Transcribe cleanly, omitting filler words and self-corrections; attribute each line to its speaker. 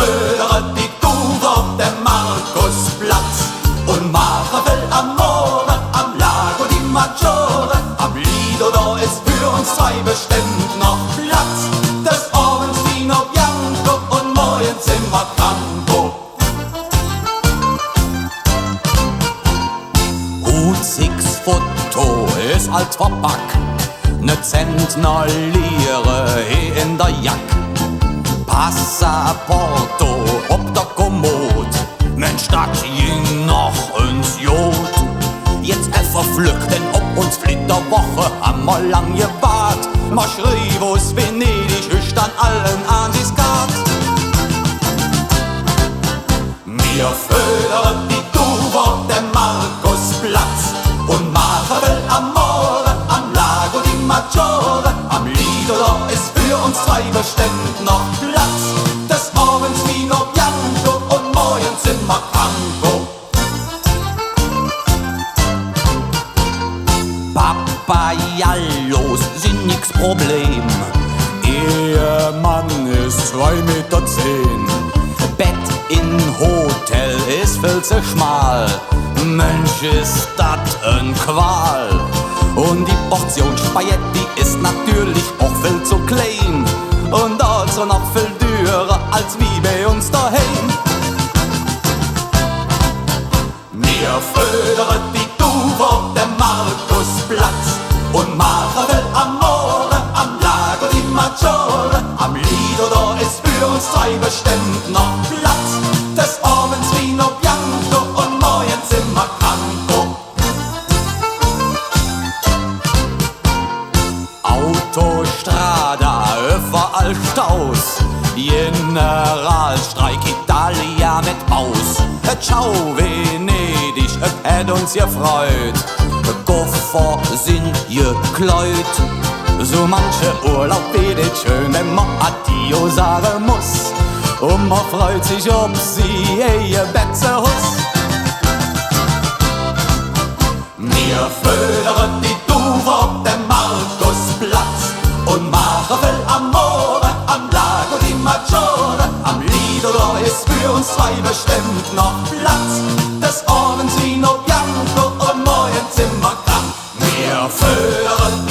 Speaker 1: födere die Duve auf dem Markusplatz und mache Bel Amore am Lago di Maggiore. Am Lido, da ist für uns zwei bestimmt noch Platz. Des Abends Vino Bianco und morgens immer Campo. U6-Foto ist alt verpackt, ne Zentnerlire in der Jack. Passaporto ob der Kommod, Mensch, das ging noch ins Jod. Jetzt verflückt, denn ob uns Flitterwoche haben wir lang gewahrt. Ma schrieb aus Venedig, schüchtern allen an die Skat. Wir födern die Duve auf dem Markusplatz und machen Bel Amore am Lago di Maggiore. Am Lido, da ist für uns zwei bestimmt noch Platz. Des Abends Vino Bianco und morgens immer Campo. Papayallos sind nix Problem. Ehemann ist 2,10 Meter. Bett in Hotel ist viel zu schmal. Mensch, ist dat en Qual. Und die Portion Spaghetti ist natürlich auch viel zu klein. Und also noch viel teurer als wie bei uns daheim. Wir födern die Duve auf dem Markusplatz und machen Bel Amore am Lago di Maggiore. Am Lido, da ist für uns zwei bestimmt noch Platz. Des Abends Vino Bianco und morgens immer Campo. Autostrada, überall Staus. Generalstreik, Italia mit Maus. Ciao Venedig, es hätt uns gefreut. Koffer sind gekleut. So manche Urlaub wird schön, wenn man Addio sagen muss. Und man freut sich ob sie ihr Betzehuss. Wir födern die Duve auf dem Markusplatz und machen Bel Amore am Lago di Maggiore. Am Lido, da ist für uns zwei bestimmt noch Platz. Des Abends Vino Bianco und morgens immer Campo. Wir födern